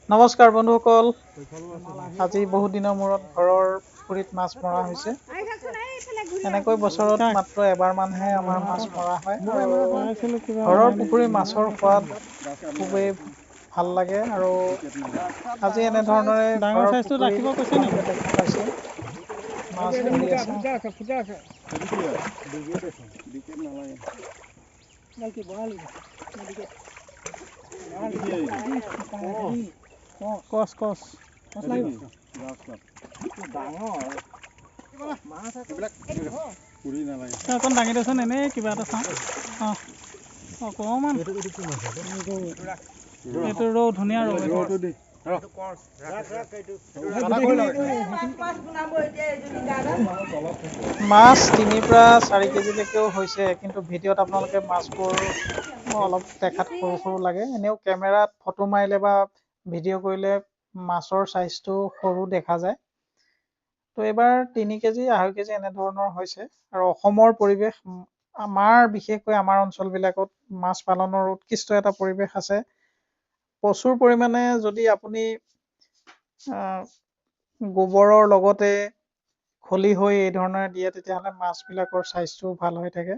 নমস্কাৰ বন্ধুসকল, আজি বহু দিনৰ মূৰত ঘৰৰ পুখুৰীত মাছ মৰা হৈছে। এনেকৈ বছৰত মাত্ৰ এবাৰ মানহে আমাৰ মাছ মৰা হয় আৰু ঘৰৰ পুখুৰীৰ মাছৰ সোৱাদ খুবেই ভাল লাগে আৰু আজি এনেধৰণৰে ঘৰৰ পুখুৰীত আপোনালোকে দেখা পাইছে মাছ ধৰি আছে। কচ অকণ দাঙি দেচোন, এনেই কিবা এটা চাওঁ। অকণমান এইটো ৰৌ, ধুনীয়া ৰৌ। মাছ 3 পৰা 4 কেজিলৈকেও হৈছে, কিন্তু ভিডিঅ'ত আপোনালোকে মাছবোৰ অলপ দেখাত সৰু সৰু লাগে। এনেও কেমেৰাত ফটো মাৰিলে বা ভিডিঅ' কৰিলে মাছৰ চাইজটো সৰু দেখা যায়। তো এইবাৰ 3 কেজি 2.5 কেজি এনেধৰণৰ হৈছে আৰু অসমৰ পৰিৱেশ, বিশেষকৈ আমাৰ অঞ্চলবিলাকত মাছ পালনৰ উৎকৃষ্ট এটা পৰিৱেশ আছে। প্ৰচুৰ পৰিমাণে যদি আপুনি গোবৰৰ লগতে খলি হৈ এই ধৰণে দিয়ে, তেতিয়াহ'লে মাছবিলাকৰ চাইজটো ভাল হৈ থাকে।